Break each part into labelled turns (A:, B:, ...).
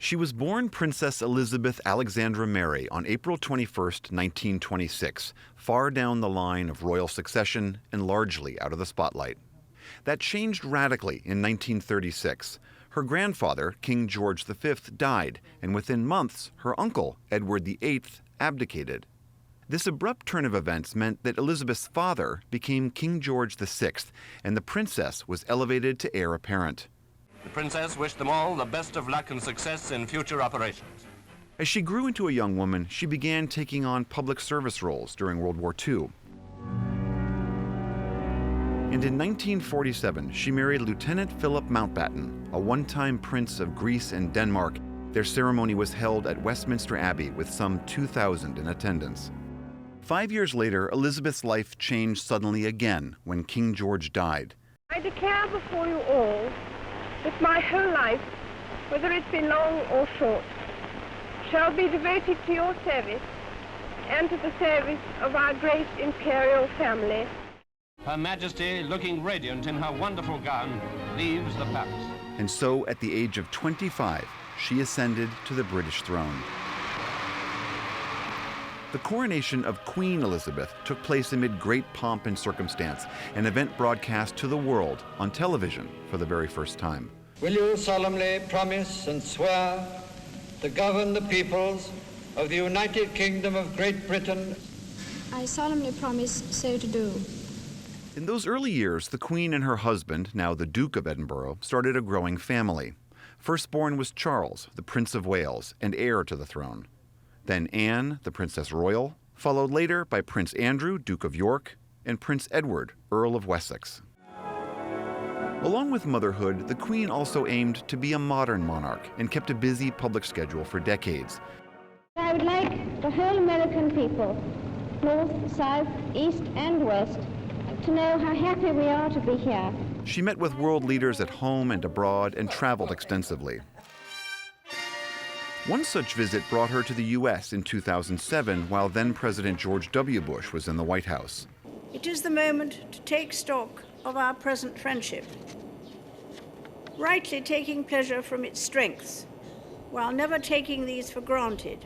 A: She was born Princess Elizabeth Alexandra Mary on April 21, 1926, far down the line of royal succession and largely out of the spotlight. That changed radically in 1936. Her grandfather, King George V, died, and within months, her uncle, Edward VIII, abdicated. This abrupt turn of events meant that Elizabeth's father became King George VI, and the princess was elevated to heir apparent.
B: The princess wished them all the best of luck and success in future operations.
A: As she grew into a young woman, she began taking on public service roles during World War II. And in 1947, she married Lieutenant Philip Mountbatten, a one-time prince of Greece and Denmark. Their ceremony was held at Westminster Abbey with some 2,000 in attendance. 5 years later, Elizabeth's life changed suddenly again when King George died.
C: I declare before you all that my whole life, whether it be long or short, shall be devoted to your service and to the service of our great imperial family.
B: Her Majesty, looking radiant in her wonderful gown, leaves the palace.
A: And so, at the age of 25, she ascended to the British throne. The coronation of Queen Elizabeth took place amid great pomp and circumstance, an event broadcast to the world on television for the very first time.
D: Will you solemnly promise and swear to govern the peoples of the United Kingdom of Great Britain?
E: I solemnly promise so to do.
A: In those early years, the Queen and her husband, now the Duke of Edinburgh, started a growing family. Firstborn was Charles, the Prince of Wales, and heir to the throne. Then Anne, the Princess Royal, followed later by Prince Andrew, Duke of York, and Prince Edward, Earl of Wessex. Along with motherhood, the Queen also aimed to be a modern monarch and kept a busy public schedule for decades.
E: I would like the whole American people, north, south, east, and west, to know how happy we are to be here.
A: She met with world leaders at home and abroad and traveled extensively. One such visit brought her to the U.S. in 2007 while then-President George W. Bush was in the White House.
F: It is the moment to take stock of our present friendship, rightly taking pleasure from its strengths, while never taking these for granted.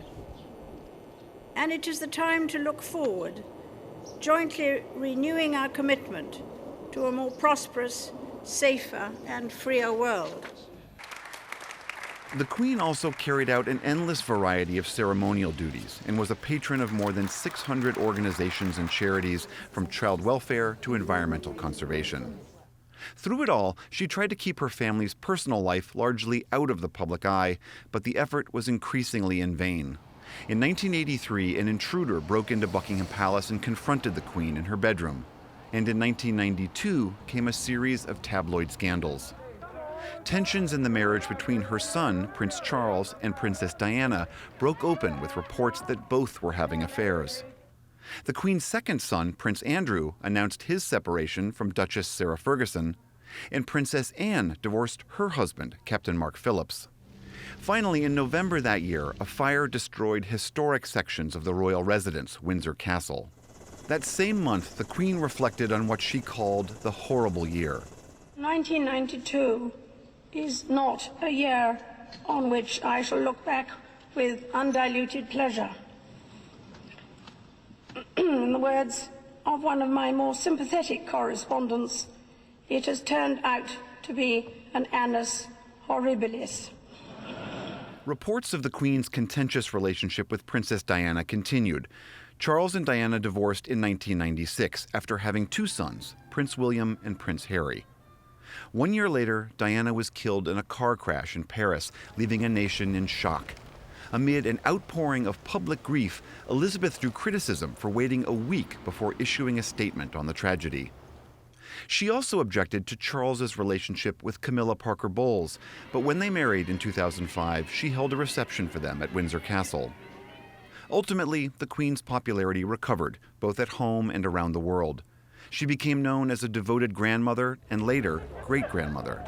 F: And it is the time to look forward, jointly renewing our commitment to a more prosperous, safer, and freer world.
A: The Queen also carried out an endless variety of ceremonial duties and was a patron of more than 600 organizations and charities, from child welfare to environmental conservation. Through it all, she tried to keep her family's personal life largely out of the public eye, but the effort was increasingly in vain. In 1983, an intruder broke into Buckingham Palace and confronted the Queen in her bedroom. And in 1992 came a series of tabloid scandals. Tensions in the marriage between her son, Prince Charles, and Princess Diana broke open with reports that both were having affairs. The Queen's second son, Prince Andrew, announced his separation from Duchess Sarah Ferguson, and Princess Anne divorced her husband, Captain Mark Phillips. Finally, in November that year, a fire destroyed historic sections of the royal residence, Windsor Castle. That same month, the Queen reflected on what she called the horrible year.
G: 1992 is not a year on which I shall look back with undiluted pleasure. In the words of one of my more sympathetic correspondents, it has turned out to be an annus horribilis.
A: Reports of the Queen's contentious relationship with Princess Diana continued. Charles and Diana divorced in 1996 after having two sons, Prince William and Prince Harry. 1 year later, Diana was killed in a car crash in Paris, leaving a nation in shock. Amid an outpouring of public grief, Elizabeth drew criticism for waiting a week before issuing a statement on the tragedy. She also objected to Charles's relationship with Camilla Parker Bowles, but when they married in 2005, she held a reception for them at Windsor Castle. Ultimately, the Queen's popularity recovered, both at home and around the world. She became known as a devoted grandmother and later great-grandmother.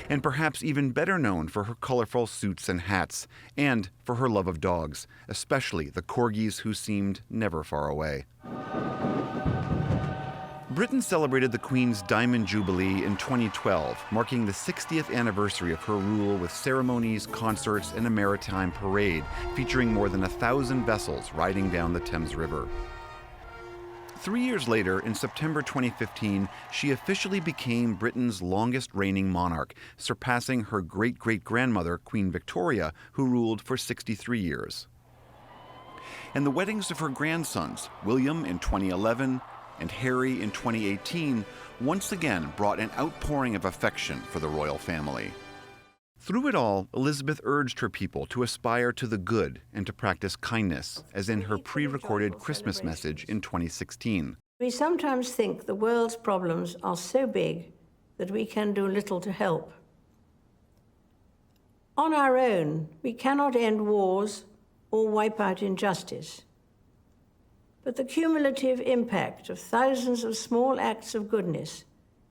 A: And perhaps even better known for her colorful suits and hats, and for her love of dogs, especially the corgis who seemed never far away. Britain celebrated the Queen's Diamond Jubilee in 2012, marking the 60th anniversary of her rule with ceremonies, concerts, and a maritime parade featuring more than 1,000 vessels riding down the Thames River. 3 years later, in September 2015, she officially became Britain's longest reigning monarch, surpassing her great-great-grandmother, Queen Victoria, who ruled for 63 years. And the weddings of her grandsons, William in 2011, and Harry in 2018, once again brought an outpouring of affection for the royal family. Through it all, Elizabeth urged her people to aspire to the good and to practice kindness, as in her pre-recorded Christmas message in 2016.
H: We sometimes think the world's problems are so big that we can do little to help. On our own, we cannot end wars or wipe out injustice. But the cumulative impact of thousands of small acts of goodness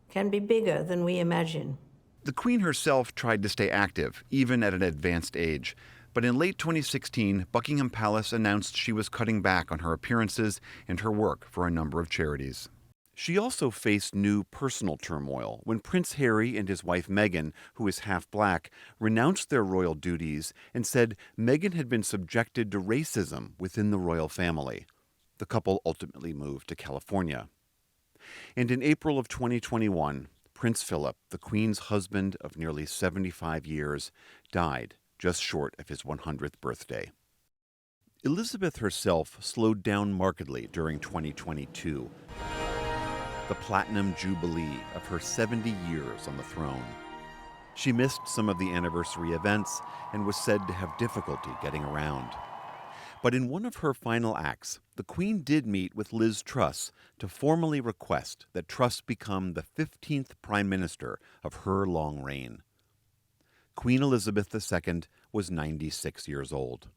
H: can be bigger than we imagine.
A: The Queen herself tried to stay active, even at an advanced age. But in late 2016, Buckingham Palace announced she was cutting back on her appearances and her work for a number of charities. She also faced new personal turmoil when Prince Harry and his wife Meghan, who is half black, renounced their royal duties and said Meghan had been subjected to racism within the royal family. The couple ultimately moved to California. And in April of 2021, Prince Philip, the Queen's husband of nearly 75 years, died just short of his 100th birthday. Elizabeth herself slowed down markedly during 2022, the platinum jubilee of her 70 years on the throne. She missed some of the anniversary events and was said to have difficulty getting around. But in one of her final acts, the Queen did meet with Liz Truss to formally request that Truss become the 15th Prime Minister of her long reign. Queen Elizabeth II was 96 years old.